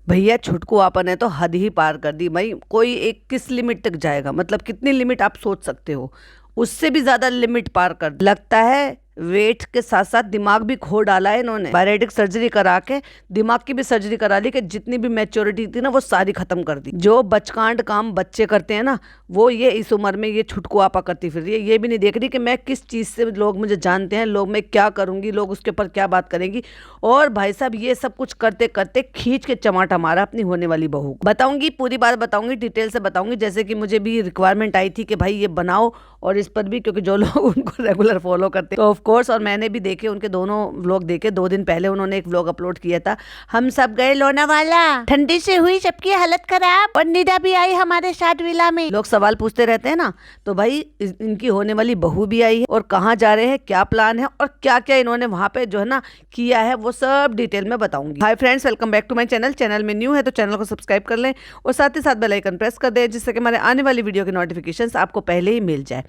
भैया छुटकू आपा ने तो हद ही पार कर दी भाई। कोई एक किस लिमिट तक जाएगा, मतलब कितनी लिमिट आप सोच सकते हो, उससे भी ज्यादा लिमिट पार कर लगता है। वेट के साथ साथ दिमाग भी खो डाला है इन्होंने। बायोरेटिक सर्जरी करा के दिमाग की भी सर्जरी करा ली कि जितनी भी मैच्योरिटी थी ना वो सारी खत्म कर दी। जो बचकांड काम बच्चे करते हैं ना, वो ये इस उम्र में ये छुटकू आपा करती फिर रही है। ये भी नहीं देख रही कि मैं किस चीज से लोग मुझे जानते हैं, लोग मैं क्या करूंगी, लोग उसके ऊपर क्या बात करेंगी। और भाई साहब ये सब कुछ करते करते खींच के चमाटा मारा अपनी होने वाली बहू को। बताऊंगी, पूरी बात बताऊंगी, डिटेल से बताऊंगी। जैसे कि मुझे भी रिक्वायरमेंट आई थी कि भाई ये बनाओ, और इस पर भी क्योंकि जो लोग उनको रेगुलर फॉलो करते हैं तो ऑफ कोर्स, और मैंने भी देखे उनके दोनों व्लॉग देखे। 2 दिन पहले उन्होंने एक व्लॉग अपलोड किया था, हम सब गए लोनावाला, ठंडी से हुई सबकी हालत खराब और निदा भी आई हमारे साथ विला में। लोग सवाल पूछते रहते हैं ना, तो भाई इनकी होने वाली बहू भी आई है, और कहाँ जा रहे हैं, क्या प्लान है, और क्या क्या इन्होंने वहां पे जो है ना किया है, वो सब डिटेल में बताऊंगी। Hi friends, welcome back to my channel. Channel में न्यू है तो चैनल को सब्सक्राइब कर लें, और साथ ही साथ बेल आइकन प्रेस कर दें, जिससे कि हमारे आने वाली वीडियो की नोटिफिकेशंस आपको पहले ही मिल जाए।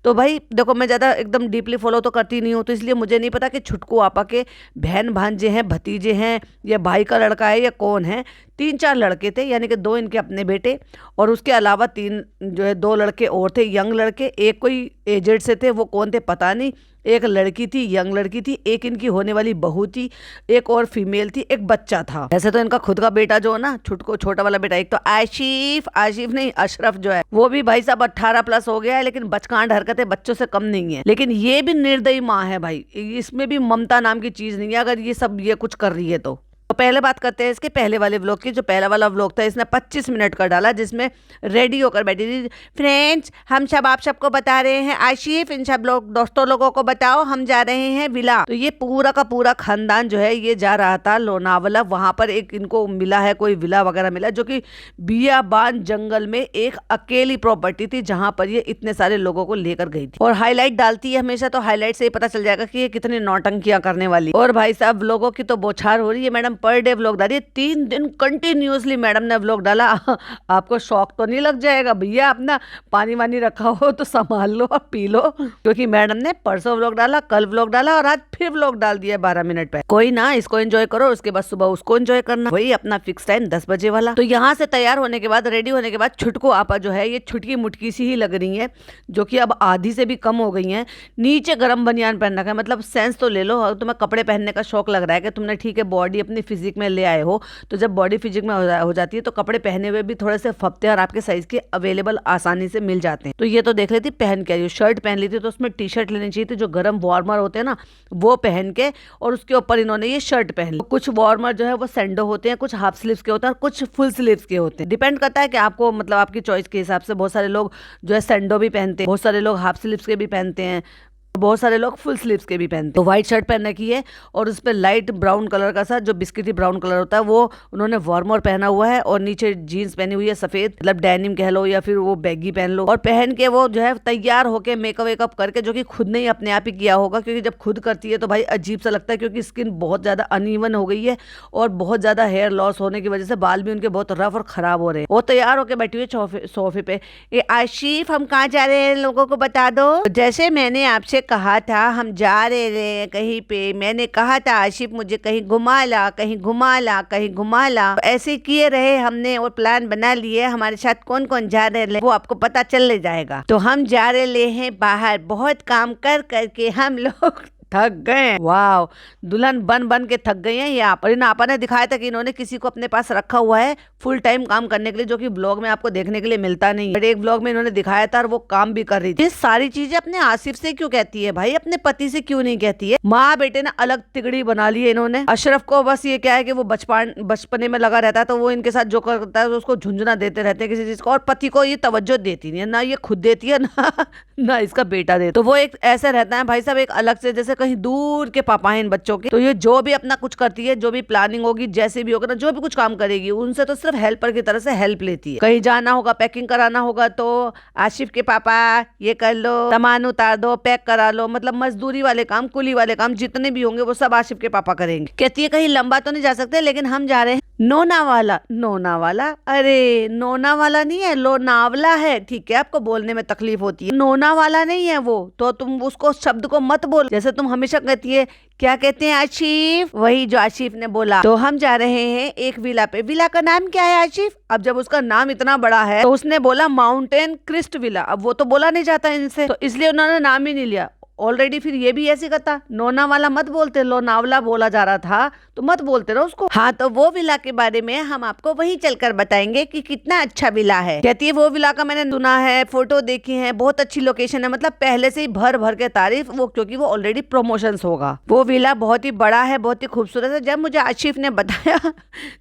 तो भाई देखो, मैं ज़्यादा एकदम डीपली फॉलो तो करती नहीं हूँ, तो इसलिए मुझे नहीं पता कि छुटकू आपा के बहन भांजे हैं, भतीजे हैं, या भाई का लड़का है, या कौन है। 3-4 लड़के थे, यानी कि 2 इनके अपने बेटे, और उसके अलावा 3 जो है 2 लड़के और थे, यंग लड़के। एक कोई एजेड से थे, वो कौन थे पता नहीं। एक लड़की थी, यंग लड़की थी, एक इनकी होने वाली बहू थी, एक और फीमेल थी, एक बच्चा था। ऐसे तो इनका खुद का बेटा जो है ना, छुटको छोटा वाला बेटा, एक तो आशिफ नहीं अशरफ जो है, वो भी भाई साहब 18+ हो गया है, लेकिन बचकांड हरकतें बच्चों से कम नहीं है। लेकिन ये भी निर्दयी माँ है भाई, इसमें भी ममता नाम की चीज नहीं है, अगर ये सब ये कुछ कर रही है तो। पहले बात करते हैं इसके पहले वाले व्लॉग की। जो पहला वाला व्लॉग था, इसने 25 मिनट का डाला, जिसमें रेडी होकर बैठी थी। फ्रेंड्स, हम सब आप सबको बता रहे हैं, आशिफ इन सब लोग दोस्तों लोगों को बताओ, हम जा रहे हैं विला। तो ये पूरा का पूरा खानदान जो है ये जा रहा था लोनावाला। वहां पर एक इनको मिला है, कोई विला वगैरह मिला, जो कि बियाबान जंगल में एक अकेली प्रॉपर्टी थी, जहां पर ये इतने सारे लोगों को लेकर गई थी। और हाईलाइट डालती है हमेशा, तो हाईलाइट से ही पता चल जाएगा कि ये कितनी नौटंकियां करने वाली। और भाई साहब लोगों की तो बौछार हो रही है। मैडम पर डे व्लॉग डाली, 3 दिन कंटिन्यूअसली मैडम ने व्लॉग डाला। आपको शौक तो नहीं लग जाएगा भैया, अपना पानी वानी रखा हो तो संभाल लो और पी लो, क्योंकि मैडम ने परसों व्लॉग डाला, कल व्लॉग डाला, और आज फिर व्लॉग डाल दिया 12 मिनट पे। कोई ना, इसको एंजॉय करो, उसके बाद सुबह उसको एंजॉय करना। वही अपना फिक्स टाइम 10 बजे वाला। तो यहाँ से तैयार होने के बाद, रेडी होने के बाद, छुटकू आपा जो है ये छुटकी मुटकी सी ही लग रही है, जो कि अब आधी से भी कम हो गई है। नीचे गर्म बनियान पहन रखा है, मतलब सेंस तो ले लो। तुम्हें कपड़े पहनने का शौक लग रहा है कि तुमने ठीक है बॉडी अपनी फिजिक में ले आए हो, तो जब बॉडी फिजिक में हो जाती है तो कपड़े पहने हुए भी थोड़े से फपते और आपके साइज के अवेलेबल आसानी से मिल जाते हैं। तो ये तो देख लेती पहन के आई, शर्ट पहन ली थी, तो उसमें टी शर्ट लेनी चाहिए थी, जो गर्म वार्मर होते हैं ना, वो पहन के, और उसके ऊपर इन्होंने ये शर्ट पहन ली। कुछ वार्मर जो है वो सैंडो होते हैं, कुछ हाफ स्लीव्स के होते हैं, और कुछ फुल स्लीव्स के होते हैं। डिपेंड करता है कि आपको, मतलब आपकी चॉइस के हिसाब से। बहुत सारे लोग जो है सैंडो भी पहनते हैं, बहुत सारे लोग हाफ स्लीव्स के भी पहनते हैं, बहुत सारे लोग फुल स्लीव्स के भी पहनते हैं। तो व्हाइट शर्ट पहन रखी है, और उस पर लाइट ब्राउन कलर का सा, जो बिस्किटी ब्राउन कलर होता है, वो उन्होंने वार्मर पहना हुआ है, और नीचे जीन्स पहनी हुई है सफेद, मतलब डेनिम कह लो या फिर वो बैगी पहन लो। और पहन के वो जो है तैयार होके मेकअप वेकअप करके, जो कि खुद ने ही अपने आप ही किया होगा, क्योंकि जब खुद करती है तो भाई अजीब सा लगता है, क्योंकि स्किन बहुत ज्यादा अनइवन हो गई है, और बहुत ज्यादा हेयर लॉस होने की वजह से बाल भी उनके बहुत रफ और खराब हो रहे हैं। वो तैयार होकर बैठी हुई सोफे पे। ये आशिफ, हम कहाँ जा रहे हैं, लोगों को बता दो। जैसे मैंने आपसे कहा था, हम जा रहे कहीं पे, मैंने कहा था आशिफ मुझे कहीं घुमा ला, कहीं घुमा ला, कहीं घुमा ला। ऐसे किए रहे हमने, और प्लान बना लिए। हमारे साथ कौन कौन जा रहे वो आपको पता चल जाएगा। तो हम जा रहे हैं बाहर, बहुत काम कर करके हम लोग थक गए। वाह, दुल्हन बन बन के थक गई हैं ये आप। और इन आपा ने दिखाया था कि इन्होंने किसी को अपने पास रखा हुआ है फुल टाइम काम करने के लिए, जो कि ब्लॉग में आपको देखने के लिए मिलता नहीं है। बट एक ब्लॉग में इन्होंने दिखाया था, और वो काम भी कर रही थी। ये सारी चीजें अपने आसिफ से क्यों कहती है भाई, अपने पति से क्यों नहीं कहती है। माँ बेटे ने अलग तिगड़ी बना ली है इन्होंने। अशरफ को बस ये क्या है कि वो बचपने में लगा रहता है, तो वो इनके साथ जो करता है उसको झुंझुना देते रहते हैं किसी चीज को, और पति को ये तवज्जो देती नहीं है, ना ये खुद देती है, ना इसका बेटा देता। तो वो एक ऐसे रहता है भाई साहब, एक अलग से, जैसे कहीं दूर के पापा हैं इन बच्चों के। तो ये जो भी अपना कुछ करती है, जो भी प्लानिंग होगी, जैसे भी होगा ना, जो भी कुछ काम करेगी, उनसे तो सिर्फ हेल्पर की तरह से हेल्प लेती है। कहीं जाना होगा, पैकिंग कराना होगा, तो आशिफ के पापा ये कर लो, सामान उतार दो, पैक करा लो, मतलब मजदूरी वाले काम, कुली वाले काम जितने भी होंगे वो सब आशिफ के पापा करेंगे। कहती है कहीं लंबा तो नहीं जा सकते, लेकिन हम जा रहे हैं नोनावाला, नोनावाला, अरे नोनावाला नहीं है, लोनावला है। ठीक है, आपको बोलने में तकलीफ होती है, नोनावाला नहीं है वो, तो तुम उसको शब्द को मत बोल। जैसे तुम हमेशा कहती है, क्या कहते हैं आशिफ, वही जो आशिफ ने बोला। तो हम जा रहे हैं एक विला पे। विला का नाम क्या है आशिफ? अब जब उसका नाम इतना बड़ा है तो उसने बोला माउंटेन क्रिस्ट विला। अब वो तो बोला नहीं जाता इनसे, तो इसलिए उन्होंने नाम ही नहीं लिया। ऑलरेडी फिर ये भी ऐसे करता, नोनावाला मत बोलते, लोनावला बोला जा रहा था तो मत बोलते ना उसको। हाँ, तो वो विला के बारे में हम आपको वहीं चलकर बताएंगे कि कितना अच्छा विला है। कहती है वो विला का मैंने सुना है, फोटो देखी है, बहुत अच्छी लोकेशन है, मतलब पहले से ही भर भर के तारीफ वो, क्योंकि वो ऑलरेडी प्रमोशंस होगा। वो विला बहुत ही बड़ा है, बहुत ही खूबसूरत है। जब मुझे आशिफ ने बताया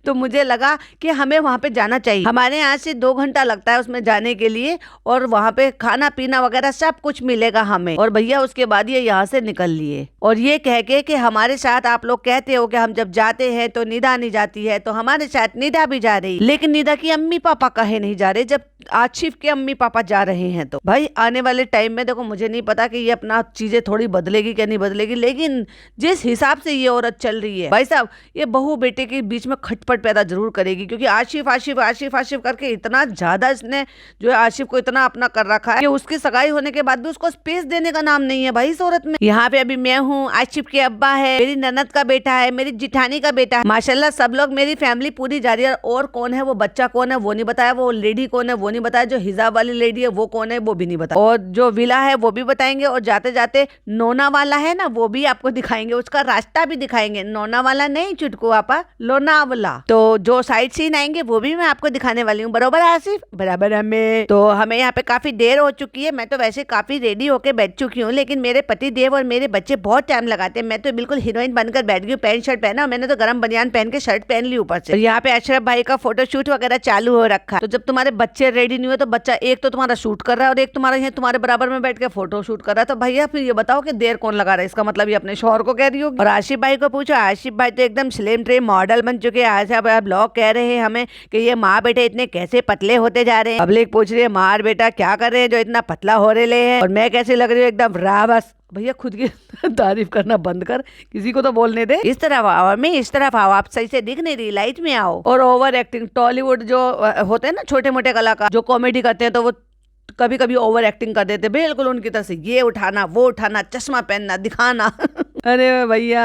तो मुझे लगा कि हमें वहाँ पे जाना चाहिए। हमारे यहाँ से 2 घंटा लगता है उसमें जाने के लिए, और वहाँ पे खाना पीना वगैरह सब कुछ मिलेगा हमें। और भैया उसके बाद ये यहाँ से निकल लिए, और ये कह के कि हमारे साथ आप लोग कहते हो कि हम जब जाते हैं तो निदा नहीं जाती है, तो हमारे साथ निदा भी जा रही, लेकिन निदा की अम्मी पापा कहे नहीं जा रहे जब आशिफ के अम्मी पापा जा रहे हैं। तो भाई आने वाले टाइम में देखो, मुझे नहीं पता कि ये अपना चीजें थोड़ी बदलेगी क्या नहीं बदलेगी, लेकिन जिस हिसाब से ये औरत चल रही है भाई साहब, ये बहू बेटे के बीच में खटपट पैदा जरूर करेगी। क्योंकि आशिफ आशिफ आशिफ आशिफ करके इतना ज्यादा इसने जो है आशिफ को इतना अपना कर रखा है कि उसकी सगाई होने के बाद भी उसको स्पेस देने का नाम नहीं है भाई इस औरत में। यहाँ पे अभी मैं हूँ, आशिफ के अब्बा है, मेरी ननद का बेटा है, मेरी जिठानी का बेटा है, माशाल्लाह सब लोग, मेरी फैमिली पूरी जा रही है। और कौन है वो बच्चा, कौन है वो नहीं बताया, वो लेडी कौन है वो नहीं बताया, जो हिजाब वाली लेडी है वो कौन है वो भी नहीं बताया, और जो विला है वो भी बताएंगे, और जाते जाते नोनावाला है ना वो भी आपको दिखाएंगे, उसका रास्ता भी दिखाएंगे। नोनावाला नहीं चुटकू आपा, लोनावला। तो जो साइड सीन आएंगे वो भी मैं आपको दिखाने वाली हूँ। बरोबर आसिफ? बराबर। हमें तो हमें यहाँ पे काफी देर हो चुकी है, मैं तो वैसे काफी रेडी होके बैठ चुकी हूँ, लेकिन मेरे पति देव और मेरे बच्चे बहुत टाइम लगाते हैं। मैं तो बिल्कुल हीरोइन बनकर बैठ गई, पैंट शर्ट पहना, मैंने तो गरम बनियान पहन के शर्ट पहन ली ऊपर से। यहाँ पे अशरफ भाई का फोटोशूट वगैरह चालू हो रखा। तो जब तुम्हारे बच्चे रेडी नहीं हुए तो बच्चा एक तो तुम्हारा शूट कर रहा है और एक तुम्हारा यहाँ तुम्हारे बराबर में बैठ के फोटो शूट कर रहा है। तो भैया फिर ये बताओ कि देर कौन लगा रहा है? इसका मतलब ये अपने शौहर को कह रही होगी। और आशिफ भाई को पूछो, आशिफ भाई तो एकदम स्लिम ट्रिम मॉडल बन चुके हैं। आशिफ भाई ब्लॉग कह रहे हैं हमें कि ये माँ बेटे इतने कैसे पतले होते जा रहे हैं। पब्लिक पूछ रही है माँ और बेटा क्या कर रहे हैं जो इतना पतला हो रहे हैं, और मैं कैसे लग रही हूँ एकदम रावस। भैया खुद की तारीफ करना बंद कर, किसी को तो बोलने दे। इस तरफ आओ, मैं इस तरफ आओ, आप सही से दिख नहीं रही, लाइट में आओ। और ओवर एक्टिंग, टॉलीवुड जो होते हैं ना छोटे मोटे कलाकार जो कॉमेडी करते हैं, तो वो कभी कभी ओवर एक्टिंग कर देते बिल्कुल उनकी तरफ से, ये उठाना वो उठाना, चश्मा पहनना, दिखाना। अरे भैया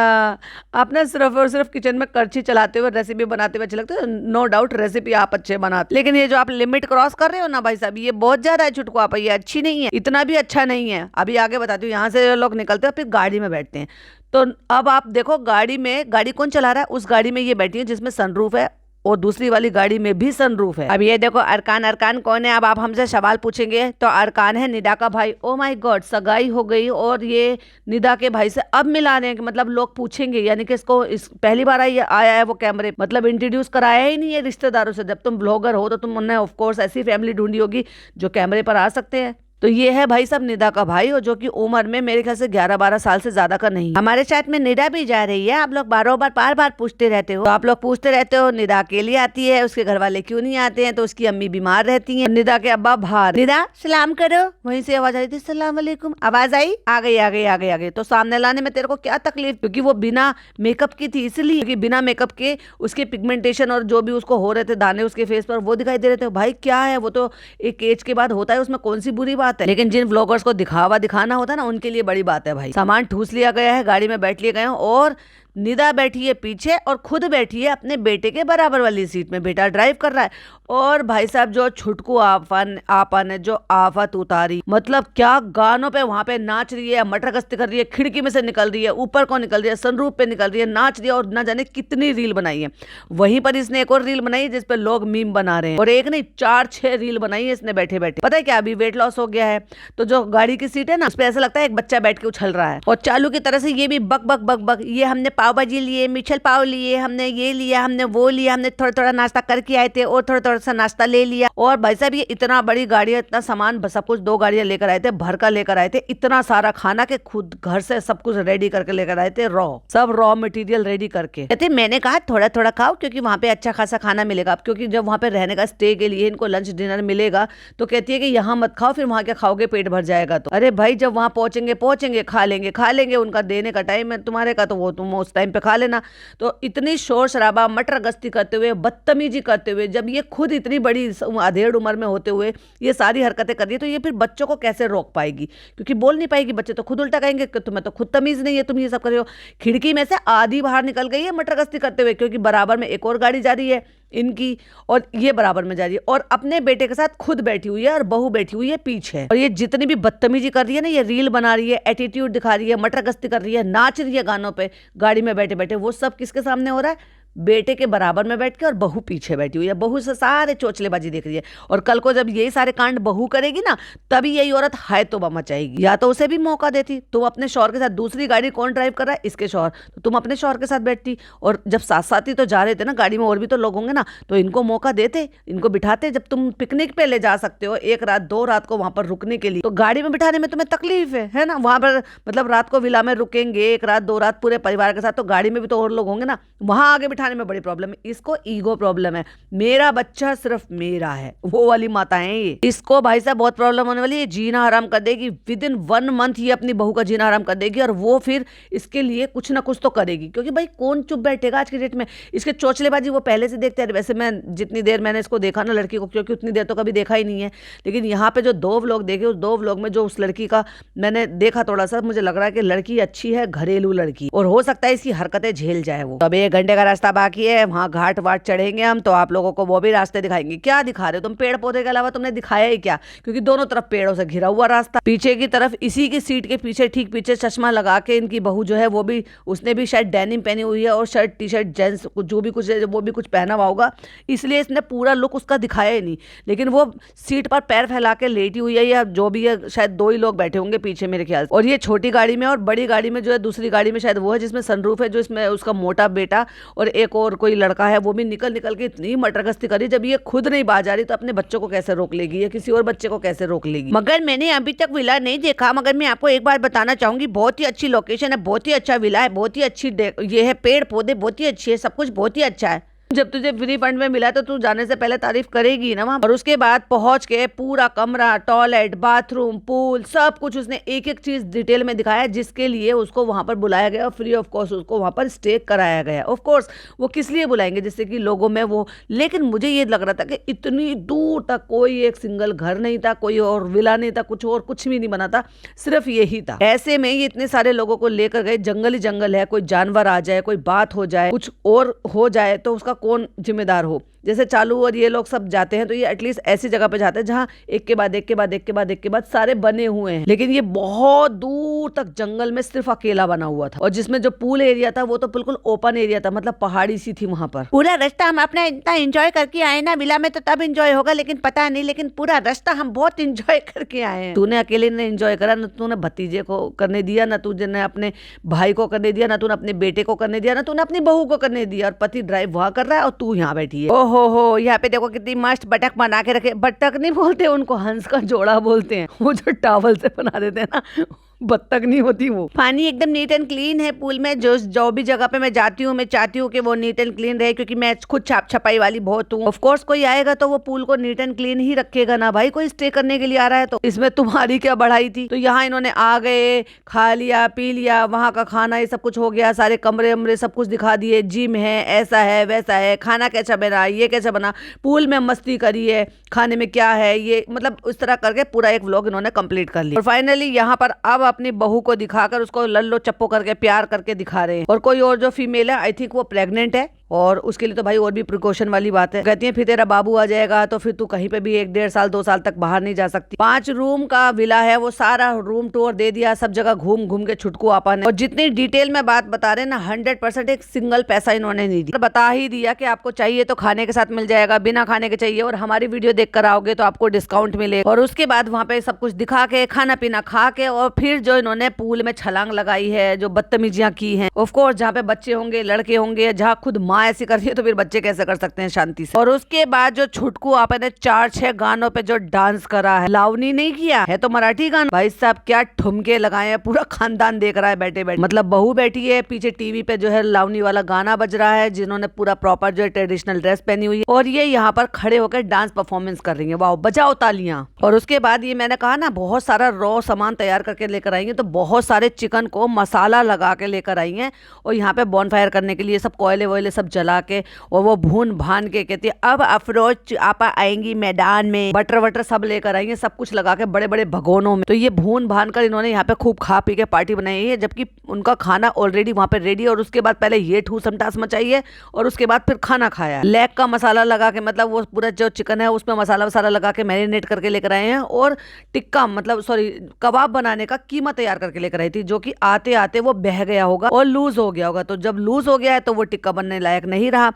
आप ना सिर्फ और सिर्फ किचन में करछी चलाते हुए रेसिपी बनाते हुए अच्छे लगते हो। नो डाउट रेसिपी आप अच्छे बनाते, लेकिन ये जो आप लिमिट क्रॉस कर रहे हो ना भाई साहब, ये बहुत ज्यादा है छुटकू आप, ये अच्छी नहीं है, इतना भी अच्छा नहीं है। अभी आगे बताती हूँ। यहाँ से लोग निकलते हैं फिर गाड़ी में बैठते हैं, तो अब आप देखो गाड़ी में, गाड़ी कौन चला रहा है? उस गाड़ी में ये बैठी है जिसमें सनरूफ है, और दूसरी वाली गाड़ी में भी सनरूफ है। अब ये देखो अरकान, अरकान कौन है? अब आप हमसे सवाल पूछेंगे तो अरकान है निदा का भाई। ओ माय गॉड, सगाई हो गई और ये निदा के भाई से अब मिला रहे हैं। मतलब लोग पूछेंगे, यानी कि इसको पहली बार आया है वो कैमरे, मतलब इंट्रोड्यूस कराया ही नहीं है रिश्तेदारों से। जब तुम ब्लॉगर हो तो तुमने ऑफ कोर्स ऐसी फैमिली ढूंढी होगी जो कैमरे पर आ सकते हैं। तो ये है भाई साहब निदा का भाई, और जो कि उम्र में मेरे ख्याल से 11-12 साल से ज्यादा का नहीं। हमारे साथ में निदा भी जा रही है। आप लोग बार बार पूछते रहते हो, तो आप लोग पूछते रहते हो निदा अकेली आती है, उसके घर वाले क्यों नहीं आते हैं? तो उसकी अम्मी बीमार रहती हैं, निदा के अब्बा बाहर। निदा सलाम करो। वहीं से आवाज आई थी सलाम वालेकुम, आवाज आई, आ गई आ गई आ गई आ गई। तो सामने लाने में तेरे को क्या तकलीफ? क्योंकि वो बिना मेकअप की थी, इसलिए। क्योंकि बिना मेकअप के उसके पिगमेंटेशन और जो भी उसको हो रहे थे दाने उसके फेस पर, वो दिखाई दे रहे थे। भाई क्या है, वो तो एक एज के बाद होता है, उसमें कौन सी बुरी बात है? लेकिन जिन व्लॉगर्स को दिखाना होता है ना, उनके लिए बड़ी बात है भाई। सामान ठूस लिया गया है, गाड़ी में बैठ लिए गए हैं, और निदा बैठी है पीछे और खुद बैठी है अपने बेटे के बराबर वाली सीट में। बेटा ड्राइव कर रहा है, और भाई साहब जो छुटकू आपा ने जो आफत उतारी, मतलब क्या गानों पे वहां पे नाच रही है, मटर गश्ती कर रही है, खिड़की में से निकल रही है, ऊपर को निकल रही है, सनरूफ पे निकल रही है, नाच रही है, और न जाने कितनी रील बनाई है। वहीं पर इसने एक और रील बनाई है जिसपे लोग मीम बना रहे हैं, और एक नहीं 4-6 रील बनाई है इसने बैठे बैठे। पता है क्या, अभी वेट लॉस हो गया है, तो जो गाड़ी की सीट है ना, उस पर ऐसा लगता है एक बच्चा बैठ के उछल रहा है, और चालू की तरह से ये भी बक बक बक बक, ये हमने पाव भाजी लिए, मिसल पाव लिए, हमने ये लिया, हमने वो लिया, हमने थोड़ा थोड़ा नाश्ता करके आए थे और थोड़ा थोड़ा सा नाश्ता ले लिया। और भाई साहब ये इतना बड़ी गाड़ी है, इतना सामान, सब कुछ 2 गाड़ियां लेकर आए थे, भर का लेकर आए थे, इतना सारा खाना के खुद घर से सब कुछ रेडी करके लेकर आए थे, सब रॉ मटेरियल रेडी करके। कहते मैंने कहा थोड़ा थोड़ा खाओ क्योंकि वहां पे अच्छा खासा खाना मिलेगा, क्योंकि जब वहां पे रहने का स्टे के लिए इनको लंच डिनर मिलेगा, तो कहती है कि यहाँ मत खाओ, फिर वहां क्या खाओगे, पेट भर जाएगा। तो अरे भाई जब वहां पहुंचेंगे खा लेंगे, उनका देने का टाइम है, तुम्हारे का तो वो तुम उस टाइम पे खा लेना। तो इतनी शोर शराबा, मटर गश्ती करते हुए, बदतमीजी करते हुए, जब ये खुद इतनी बड़ी अधेड़ उम्र में होते हुए ये सारी हरकतें कर रही है, तो ये फिर बच्चों को कैसे रोक पाएगी? क्योंकि बोल नहीं पाएगी, बच्चे तो खुद उल्टा कहेंगे कि तुम्हें तो खुद तमीज नहीं है, तुम ये सब कर रहे हो। खिड़की में से आधी बाहर निकल गई है मटर गश्ती करते हुए, क्योंकि बराबर में एक और गाड़ी जा रही है इनकी, और ये बराबर में जा रही है, और अपने बेटे के साथ खुद बैठी हुई है और बहू बैठी हुई है पीछे। और ये जितनी भी बदतमीजी कर रही है ना, ये रील बना रही है, एटीट्यूड दिखा रही है, मटर गश्ती कर रही है, नाच रही है गानों पे गाड़ी में बैठे बैठे, वो सब किसके सामने हो रहा है? बेटे के बराबर में बैठ के, और बहू पीछे बैठी हुई है, बहू से सारे चोचलेबाजी देख रही है। और कल को जब यही सारे कांड बहू करेगी ना, तभी यही औरत हाय तौबा मचाएगी। या तो उसे भी मौका देती, तुम अपने शौहर के साथ, दूसरी गाड़ी कौन ड्राइव कर रहा है? इसके शौहर, तो तुम अपने शौहर के साथ बैठती, और जब साथ साथ ही तो जा रहे थे ना, गाड़ी में और भी तो लोग होंगे ना, तो इनको मौका देते, इनको बिठाते। जब तुम पिकनिक पे ले जा सकते हो 1 रात 2 रात को वहां पर रुकने के लिए, तो गाड़ी में बिठाने में तुम्हें तकलीफ है ना? वहां पर मतलब रात को विला में रुकेंगे 1 रात 2 रात पूरे परिवार के साथ, तो गाड़ी में भी तो और लोग होंगे ना, वहां आगे बिठाने में बड़ी प्रॉब्लम है। इसको ईगो प्रॉब्लम है, मेरा बच्चा सिर्फ मेरा है, वो वाली माता है ये। इसको भाई साहब बहुत प्रॉब्लम होने वाली है, जीना हराम कर देगी। विदिन 1 मंथ ये अपनी बहू का जीना हराम कर देगी, और वो फिर इसके लिए कुछ ना कुछ तो करेगी, क्योंकि भाई कौन चुप बैठेगा आज की डेट में? इसके चोचलेबाजी वो पहले से देखते हैं। वैसे मैं जितनी देर मैंने इसको देखा ना लड़की को, क्योंकि उतनी देर तो कभी देखा ही नहीं है, लेकिन यहाँ पे जो 2 व्लॉग देखे, उस 2 व्लॉग में जो उस लड़की का मैंने देखा, थोड़ा सा मुझे लग रहा है कि लड़की अच्छी है, घरेलू लड़की, और हो सकता है इसकी हरकतें झेल जाए वो। अब 1 घंटे का रास्ता बाकी है, वहां घाट वाट चढ़ेंगे हम, तो आप लोगों को वो भी रास्ते दिखाएंगे। क्या दिखा रहे हो तुम? पेड़ पौधे के अलावा तुमने दिखाया ही क्या? क्योंकि दोनों तरफ पेड़ों से घिरा हुआ रास्ता। पीछे की तरफ इसी की सीट के पीछे, ठीक पीछे, चश्मा लगा के इनकी बहू जो है, वो भी, उसने भी शायद डेनिम पहनी हुई है, और शर्ट टी शर्ट जेंट्स जो भी कुछ है, वो भी कुछ पहना हुआ होगा, इसलिए इसने पूरा लुक उसका दिखाया ही नहीं। लेकिन वो सीट पर पैर फैला के लेटी हुई है, या जो भी है, शायद 2 ही लोग बैठे होंगे पीछे मेरे ख्याल से। और ये छोटी गाड़ी में, और बड़ी गाड़ी में जो है, दूसरी गाड़ी में शायद वो है जिसमें सनरूफ है, जो इसमें उसका मोटा बेटा और एक और कोई लड़का है, वो भी निकल निकल के इतनी मटर गश्ती करी। जब ये खुद नहीं बाज आ रही, तो अपने बच्चों को कैसे रोक लेगी, या किसी और बच्चे को कैसे रोक लेगी? मगर मैंने अभी तक विला नहीं देखा, मगर मैं आपको एक बात बताना चाहूंगी, बहुत ही अच्छी लोकेशन है, बहुत ही अच्छा विला है, बहुत ही अच्छी ये है, पेड़ पौधे बहुत ही अच्छे है, सब कुछ बहुत ही अच्छा है। जब तुझे फ्री फंड में मिला तो तू जाने से पहले तारीफ करेगी ना वहां। और उसके बाद पहुंच के पूरा कमरा, टॉयलेट, बाथरूम, पूल, सब कुछ उसने एक एक चीज डिटेल में दिखाया, जिसके लिए उसको वहां पर बुलाया गया, और फ्री ऑफ कॉस्ट उसको वहां पर स्टे कराया गया। ऑफ कोर्स वो किस लिए बुलाएंगे? जिससे कि लोगों में वो, लेकिन मुझे ये लग रहा था कि इतनी दूर तक कोई एक सिंगल घर नहीं था, कोई और विला नहीं था, कुछ और कुछ भी नहीं बना था, सिर्फ यही था। ऐसे में ये इतने सारे लोगों को लेकर गए, जंगल ही जंगल है, कोई जानवर आ जाए, कोई बात हो जाए, कुछ और हो जाए, तो उसका कौन जिम्मेदार हो? जैसे चालू और ये लोग सब जाते हैं, तो ये एटलीस्ट ऐसी जगह पे जाते हैं जहां एक के बाद एक के बाद एक के बाद एक के बाद सारे बने हुए हैं। लेकिन ये बहुत दूर तक जंगल में सिर्फ अकेला बना हुआ था, और जिसमें जो पूल एरिया था वो तो बिल्कुल ओपन एरिया था, मतलब पहाड़ी सी थी वहां पर। पूरा रास्ता हम अपना इतना एंजॉय करके आए ना, विला में तो तब एंजॉय होगा, लेकिन पता नहीं, लेकिन पूरा रास्ता हम बहुत एंजॉय करके आए हैं। तूने अकेले ने एंजॉय करा ना, तूने भतीजे को करने दिया ना, तुझे अपने भाई को करने दिया ना, तूने अपने बेटे को करने दिया ना, तूने अपनी बहू को करने दिया, और पति ड्राइव वहां कर रहा है और तू यहाँ बैठी है। हो, यहाँ पे देखो कितनी मस्त बटक बना के रखे। बटक नहीं बोलते उनको, हंस का जोड़ा बोलते हैं, वो जो टावल से बना देते हैं ना, बत्तख नहीं होती वो। पानी एकदम नीट एंड क्लीन है पूल में। जो भी जगह पे मैं जाती हूँ, मैं चाहती हूँ कि वो नीट एंड क्लीन रहे, क्योंकि मैं खुद छाप छपाई वाली बहुत हूँ। ऑफ कोर्स कोई आएगा तो वो पूल को नीट एंड क्लीन ही रखेगा ना भाई, कोई स्टे करने के लिए आ रहा है तो। इसमें तुम्हारी क्या बढ़ाई थी? तो यहाँ इन्होंने आ गए, खा लिया, पी लिया, वहां का खाना ये सब कुछ हो गया, सारे कमरे वमरे सब कुछ दिखा दिए, जिम है, ऐसा है, वैसा है, खाना कैसा बना, ये कैसा बना, पूल में मस्ती करी है, खाने में क्या है, ये मतलब उस तरह करके पूरा एक व्लॉग इन्होंने कंप्लीट कर लिया। और फाइनली यहाँ पर अब अपनी बहू को दिखाकर उसको लल्लो चप्पो करके प्यार करके दिखा रहे हैं। और कोई और जो फीमेल है, आई थिंक वो प्रेग्नेंट है, और उसके लिए तो भाई और भी प्रिकॉशन वाली बात है। कहती है फिर तेरा बाबू आ जाएगा तो फिर तू कहीं पे भी 1 डेढ़ साल 2 साल तक बाहर नहीं जा सकती। 5 रूम का विला है, वो सारा रूम टूर दे दिया, सब जगह घूम घूम के छुटकू आपा ने। और जितनी डिटेल में बात बता रहे ना, 100% एक सिंगल पैसा इन्होंने नहीं दिया। बता ही दिया कि आपको चाहिए तो खाने के साथ मिल जाएगा, बिना खाने के चाहिए और हमारी वीडियो देख कर आओगे तो आपको डिस्काउंट मिलेगा। और उसके बाद वहाँ पे सब कुछ दिखा के, खाना पीना खा के, और फिर जो इन्होंने पूल में छलांग लगाई है, जो बदतमीजियां की हैं, ऑफकोर्स जहाँ पे बच्चे होंगे, लड़के होंगे, जहाँ खुद माँ माँ ऐसी कर रही है तो फिर बच्चे कैसे कर सकते हैं शांति से। और उसके बाद जो छुटकू आपने 4-6 गानों पे जो डांस करा है, लावनी नहीं किया है तो मराठी गाना, भाई साहब क्या ठुमके लगाए हैं, पूरा खानदान देख रहा है बैठे बैठे। मतलब बहू बैठी है पीछे टीवी पे जो है लावनी वाला गाना बज रहा है, जिन्होंने पूरा प्रॉपर जो है ट्रेडिशनल ड्रेस पहनी हुई है, और ये यहाँ पर खड़े होकर डांस परफॉर्मेंस कर रही है। वाह, बजाओ तालियां। और उसके बाद ये मैंने कहा ना बहुत सारा रॉ सामान तैयार करके लेकर आई है, तो बहुत सारे चिकन को मसाला लगा के लेकर आई है, और यहाँ पे बॉनफायर करने के लिए सब कोयले वोयले सब जला के, और वो भून भान के कहती है अब अफरोज आपा आएंगी मैदान में, बटर वटर सब लेकर आई है, सब कुछ लगा के बड़े बड़े भगोनों में। तो ये भून भान कर इन्होंने यहाँ पे खूब खा पी के पार्टी बनाई है, जबकि उनका खाना ऑलरेडी वहाँ पे रेडी। और उसके बाद पहले ये ठूसम ठास मचाई है, और उसके बाद फिर खाना खाया। लेग का मसाला लगा के, मतलब वो पूरा जो चिकन है उसमें मसाला वसाला लगा के मैरिनेट करके लेकर आए हैं, और टिक्का मतलब सॉरी कबाब बनाने का कीमा तैयार करके लेकर आई थी, जो कि आते आते वो बह गया होगा और लूज हो गया होगा। तो जब लूज हो गया है तो वो टिक्का बनने लायक नहीं रहा,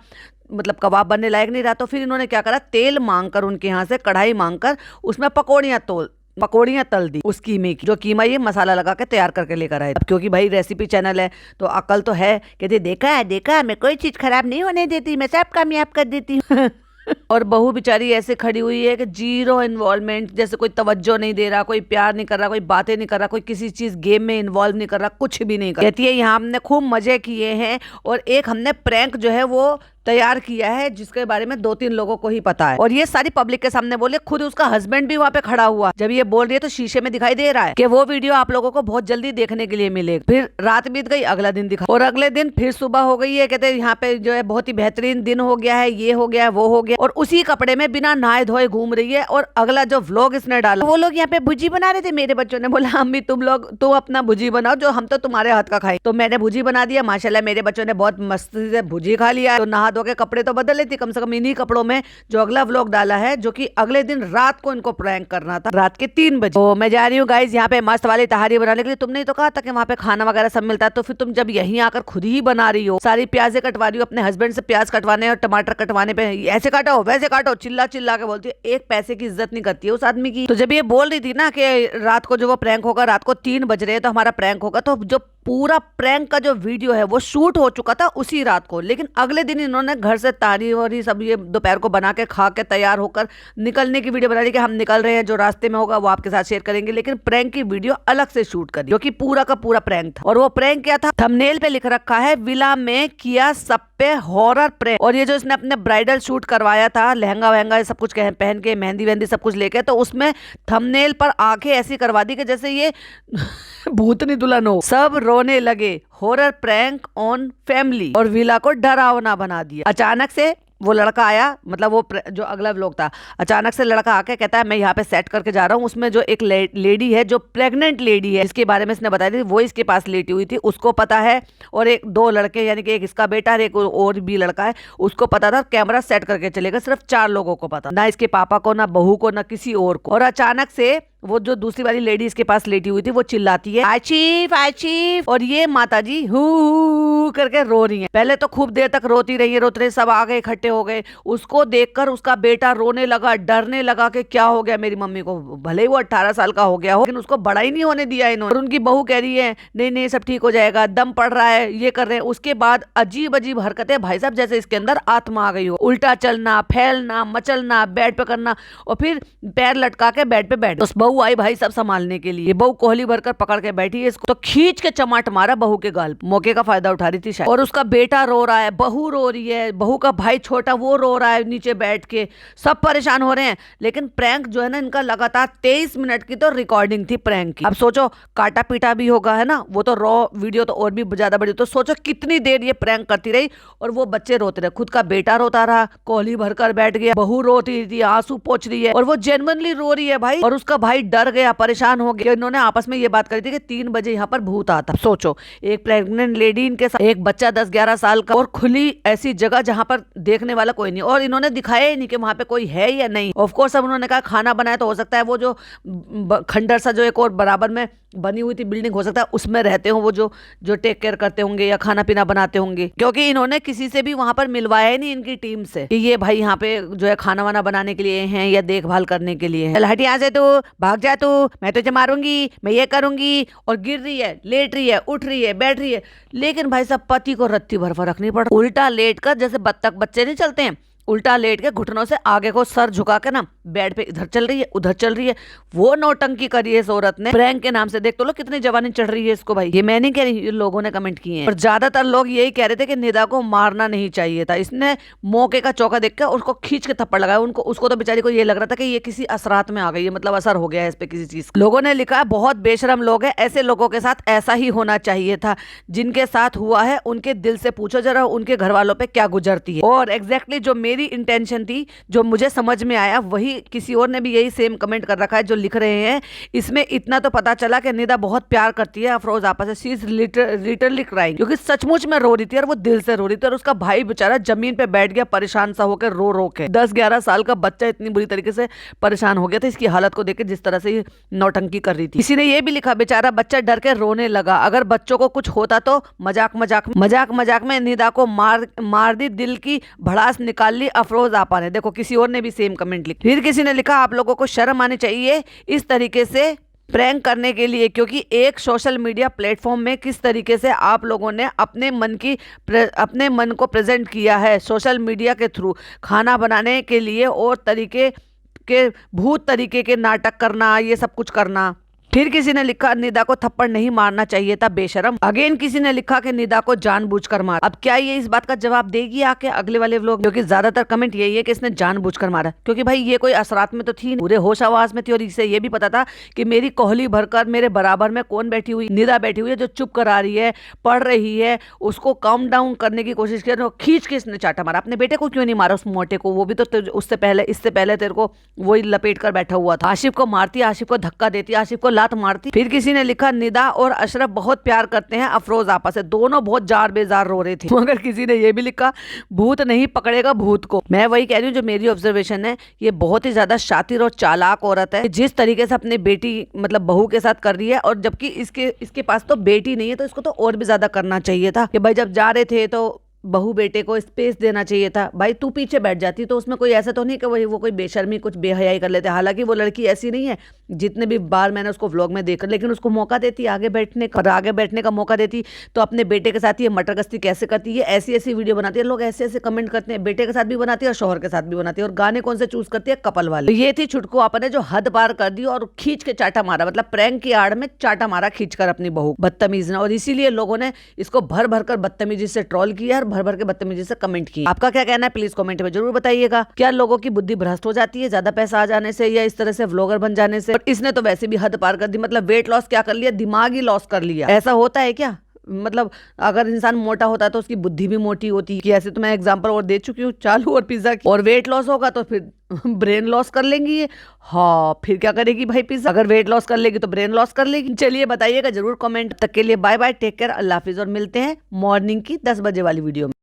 मतलब कबाब बनने लायक नहीं रहा। तो फिर इन्होंने क्या करा, तेल मांगकर उनके यहाँ से कढ़ाई मांगकर उसमें पकौड़ियाँ तल दी उस कीमे की, जो कीमा ये मसाला लगा के तैयार करके लेकर आए। क्योंकि भाई रेसिपी चैनल है तो अकल तो है, कहते देखा मैं कोई चीज खराब नहीं होने देती, मैं सब कामयाब कर देती हूँ। और बहू बेचारी ऐसे खड़ी हुई है कि जीरो इन्वॉल्वमेंट, जैसे कोई तवज्जो नहीं दे रहा, कोई प्यार नहीं कर रहा, कोई बातें नहीं कर रहा, कोई किसी चीज गेम में इन्वॉल्व नहीं कर रहा, कुछ भी नहीं कर रहा। कहती है यहाँ हमने खूब मजे किए हैं, और एक हमने प्रैंक जो है वो तैयार किया है जिसके बारे में 2-3 लोगों को ही पता है, और ये सारी पब्लिक के सामने बोले। खुद उसका हस्बैंड भी वहाँ पे खड़ा हुआ, जब ये बोल रही है तो शीशे में दिखाई दे रहा है कि वो वीडियो आप लोगों को बहुत जल्दी देखने के लिए मिलेगा। फिर रात बीत गई, अगला दिन दिखा, और अगले दिन फिर सुबह हो गई है। कहते हैं यहाँ पे जो है बहुत ही बेहतरीन दिन हो गया है, ये हो गया है, वो हो गया, और उसी कपड़े में बिना नहाए धोए घूम रही है। और अगला जो व्लॉग इसने डाला, वो लोग यहाँ पे भुजी बना रहे थे, मेरे बच्चों ने बोला अम्मी तुम अपना भुजी बनाओ, जो हम तो तुम्हारे हाथ का खाए। तो मैंने भुजी बना दिया, माशाल्लाह मेरे बच्चों ने बहुत मस्ती से भुजी खा लिया। तो नहा धो के कपड़े तो बदल लेती कम से कम इन्हीं कपड़ों में, जो अगला व्लॉग डाला है, जो कि अगले दिन रात को इनको प्रैंक करना था, रात के 3 बजे। तो मैं जा रही हूँ गाइस यहाँ पे मस्त वाली तहारी बनाने के लिए। तुमने तो कहा था कि वहाँ पे खाना वगैरह सब मिलता है, तो फिर तुम जब यहीं आकर खुद ही बना रही हो, सारी प्याजें कटवा रही हो, अपने हस्बैंड से प्याज कटवाने और टमाटर कटवाने पे ऐसे काटो वैसे काटो चिल्ला चिल्ला के बोलती है, एक पैसे की इज्जत नहीं करती है उस आदमी की। तो जब ये बोल रही थी ना कि रात को जो वो प्रैंक होगा, रात को 3 बज रहे हैं तो हमारा प्रैंक होगा, तो जो पूरा प्रैंक का जो वीडियो है वो शूट हो चुका था उसी रात को, लेकिन अगले दिन इन्होंने घर से तारी और ये सब ये दोपहर को बना के खा के तैयार होकर निकलने की वीडियो बना दी कि हम निकल रहे हैं, जो रास्ते में होगा वो आपके साथ शेयर करेंगे, लेकिन प्रैंक की वीडियो अलग से शूट करी, जो कि पूरा का पूरा प्रैंक था। और वो प्रैंक क्या था, थंबनेल पे लिख रखा है विला में किया सब पे हॉरर प्रैंक। और ये जो इसने अपने ब्राइडल शूट करवाया था, लहंगा वहंगा सब कुछ पहन के, मेहंदी वेहंदी सब कुछ लेके, तो उसमें थंबनेल पर आंखें ऐसी करवा दी कि जैसे ये भूतनी दुल्हन हो। सब रोने लगे, हॉरर प्रैंक ऑन फैमिली, और विला को डरावना बना दिया। अचानक से वो लड़का आया, मतलब वो जो अगला व्लॉग था, अचानक से लड़का आके कहता है मैं यहाँ पे सेट करके जा रहा हूँ। उसमें जो एक लेडी है, जो प्रेग्नेंट लेडी है, जिसके बारे में इसने बताया थी, वो इसके पास लेटी हुई थी, उसको पता है। और 2 लड़के, यानी कि एक इसका बेटा और एक और भी लड़का है, उसको पता था। कैमरा सेट करके चलेगा, सिर्फ 4 लोगों को पता, ना इसके पापा को, ना बहू को, ना किसी और को। और अचानक से वो जो दूसरी वाली लेडी इसके पास लेटी हुई थी, वो चिल्लाती है आचिफ, और ये माताजी हु करके रो रही है। पहले तो खूब देर तक रोती रही, सब आ गए, इकट्ठे हो गए। उसको देखकर उसका बेटा रोने लगा, डरने लगा कि क्या हो गया मेरी मम्मी को। भले ही वो 18 साल का हो गया हो, लेकिन उसको बड़ा ही नहीं होने दिया इन्होंने। और उनकी बहू कह रही है नहीं सब ठीक हो जाएगा, दम पड़ रहा है, ये कर रहे हैं। उसके बाद अजीब अजीब हरकतें, भाई साहब जैसे इसके अंदर आत्मा आ गई हो। उल्टा चलना, फैलना, मचलना, बेड पे करना, और फिर पैर लटका के बेड पे बैठ। उस बहू आई भाई सब संभालने के लिए, बहू कोहली भरकर पकड़ के बैठी है इसको, तो खींच के चमाट मारा बहू के गाल। मौके का फायदा उठा रही थी शायद। और उसका बेटा रो रहा है, बहू रो रही है, बहू का भाई छोटा वो रो रहा है नीचे बैठ के, सब परेशान हो रहे हैं। लेकिन प्रैंक जो है ना इनका, लगातार 23 मिनट की तो रिकॉर्डिंग थी प्रैंक की। अब सोचो काटा पीटा भी होगा, है ना, वो तो रॉ वीडियो तो और भी ज्यादा बड़ी। तो सोचो कितनी देर ये प्रैंक करती रही, और वो बच्चे रोते रहे, खुद का बेटा रोता रहा, कोहली भरकर बैठ गया, बहू रोती थी, आंसू पोंछ रही है, और वो जेन्युइनली रो रही है भाई। और उसका भाई डर गया, परेशान हो गया। इन्होंने आपस में ये बात करी थी कि 3 बजे यहाँ पर भूत आता। सोचो, एक प्रेग्नेंट लेडी इनके साथ, एक बच्चा 10-11 साल का, और खुली ऐसी जगह जहाँ पर देखने वाला कोई नहीं, और इन्होंने दिखाया ही नहीं कि वहां पे कोई है या नहीं। ऑफ कोर्स अब उन्होंने कहा खाना बनाया, तो हो सकता है वो जो खंडर सा जो एक और बराबर में बनी हुई थी बिल्डिंग, हो सकता है उसमें रहते हो वो जो टेक केयर करते होंगे या खाना पीना बनाते होंगे, क्योंकि इन्होंने किसी से भी वहां पर मिलवाया ही नहीं इनकी टीम से कि ये भाई यहाँ पे जो है खाना वाना बनाने के लिए हैं या देखभाल करने के लिए है। हट यहाँ से, तो भाग जा तू, मैं तुझे मारूंगी, मैं ये करूंगी, और गिर रही है, लेट रही है, उठ रही है, बैठ रही है। लेकिन भाई साहब पति को रत्ती भर फर्क नहीं पड़ता, उल्टा लेट कर, जैसे बत्तख बच्चे नहीं चलते हैं, उल्टा लेट के घुटनों से आगे को सर झुका के ना बेड पे इधर चल रही है उधर चल रही है। वो नौटंकी करी है इस औरत ने प्रैंक के नाम से। देख तो लो कितनी जवानी चढ़ रही है इसको भाई। ये मैं नहीं कह रही, ये लोगों ने कमेंट किए हैं। और ज्यादातर लोग यही कह रहे थे कि निदा को मारना नहीं चाहिए था। इसने मौके का चौका देख कर उसको खींच के थप्पड़ लगाया। उनको उसको तो बेचारी को ये लग रहा था कि ये किसी असरात में आ गई है, मतलब असर हो गया है इस पे किसी चीज। लोगों ने लिखा बहुत बेशरम लोग हैं, ऐसे लोगों के साथ ऐसा ही होना चाहिए था। जिनके साथ हुआ है उनके दिल से पूछो जरा उनके घर वालों पे क्या गुजरती है। और एग्जैक्टली जो मेरी इंटेंशन थी, जो मुझे समझ में आया, वही किसी और ने भी यही सेम कमेंट कर रखा है जो लिख रहे हैं। इसमें इतना तो पता चला कि निदा बहुत प्यार करती है अफरोज आपा से। शी इज लिटरली क्राइंग, क्योंकि सचमुच में रो रही थी और वो दिल से रो रही थी। और उसका भाई बेचारा जमीन पे बैठ गया परेशान सा होकर रो रो के। 10-11 साल का बच्चा इतनी बुरी तरीके से परेशान हो गया था इसकी हालत को देख के, जिस तरह से ये नौटंकी कर रही थी। किसी ने ये भी लिखा बेचारा बच्चा डर के रोने लगा, अगर बच्चों को कुछ होता तो मजाक में निदा को मार दी, दिल की भड़ास निकाल ली अफरोज आपा ने। देखो किसी और ने भी सेम कमेंट लिखा। फिर किसी ने लिखा आप लोगों को शर्म आनी चाहिए इस तरीके से प्रैंक करने के लिए, क्योंकि एक सोशल मीडिया प्लेटफॉर्म में किस तरीके से आप लोगों ने अपने मन को प्रेजेंट किया है सोशल मीडिया के थ्रू, खाना बनाने के लिए और तरीके के भूत तरीके के नाटक करना, ये सब कुछ करना। फिर किसी ने लिखा निदा को थप्पड़ नहीं मारना चाहिए था बेशरम। अगेन किसी ने लिखा कि निदा को जानबूझकर मार। अब क्या ये इस बात का जवाब देगी आके अगले वाले व्लॉग, क्योंकि ज्यादातर कमेंट यही है कि इसने जानबूझकर मारा, क्योंकि भाई ये कोई असरात में तो थी, पूरे होश आवाज में थी। और इसे ये भी पता था कि मेरी कोहली भरकर मेरे बराबर में कौन बैठी हुई, निदा बैठी हुई है जो चुप करा रही है, पढ़ रही है। उसको काम डाउन करने की कोशिश की, खींच के इसने चाटा मारा। अपने बेटे को क्यों नहीं मारा, उस मोटे को? वो भी तो उससे पहले, इससे पहले तेरे को वही लपेट कर बैठा हुआ था। आशिफ को मारती, आशिफ को धक्का देती, आशिफ को लात मारती। फिर किसी ने लिखा निदा और अशरफ बहुत प्यार करते हैं अफरोज आपस से, दोनों बहुत जार बेजार रो रहे थे। मगर किसी ने ये भी लिखा भूत नहीं पकड़ेगा भूत को। मैं वही कह रही हूँ जो मेरी ऑब्जर्वेशन है, ये बहुत ही ज्यादा शातिर और चालाक औरत है, जिस तरीके से अपने बेटी मतलब बहू के साथ कर रही है। और जबकि इसके पास तो बेटी नहीं है, तो इसको तो और भी ज्यादा करना चाहिए था कि भाई जब जा रहे थे तो बहू बेटे को स्पेस देना चाहिए था। भाई तू पीछे बैठ जाती तो उसमें कोई ऐसा तो नहीं कि वो कोई बेशर्मी कुछ बेहयाई कर लेते। हालांकि वो लड़की ऐसी नहीं है, जितने भी बार मैंने उसको व्लॉग में देखा, लेकिन उसको मौका देती आगे बैठने का मौका देती तो अपने बेटे के साथ ये मटरगस्ती कैसे करती है, ऐसी वीडियो बनाती है। लोग ऐसे कमेंट करते हैं, बेटे के साथ भी बनाती है और शौहर के साथ भी बनाती है। और गाने कौन से चूज करती है? कपल वाले। तो ये थी छुटकू आपा ने जो हद पार कर दी और खींच के चाटा मारा, मतलब प्रैंक की आड़ में चाटा मारा खींचकर अपनी बहू बदतमीज ने। और इसीलिए लोगों ने इसको भर भर कर बदतमीजी से ट्रोल किया और भर भर के बदतमीजी से कमेंट किए। आपका क्या कहना है प्लीज कमेंट में जरूर बताइएगा। क्या लोगों की बुद्धि भ्रष्ट हो जाती है ज्यादा पैसा आ जाने से या इस तरह से व्लॉगर बन जाने से? और इसने तो वैसे भी हद पार कर दी, मतलब वेट लॉस क्या कर लिया, दिमाग ही लॉस कर लिया। ऐसा होता है क्या? मतलब अगर इंसान मोटा होता है तो उसकी बुद्धि भी मोटी होती है। ऐसे तो मैं एग्जांपल और दे चुकी हूँ चालू और पिज्जा की। और वेट लॉस होगा तो फिर ब्रेन लॉस कर लेंगी ये। हाँ फिर क्या करेगी भाई पिज्जा? अगर वेट लॉस कर लेगी तो ब्रेन लॉस कर लेगी। चलिए बताइएगा जरूर कमेंट। तक के लिए बाय बाय, टेक केयर, अल्लाह हाफिज। और मिलते हैं मॉर्निंग की 10 बजे वाली वीडियो में।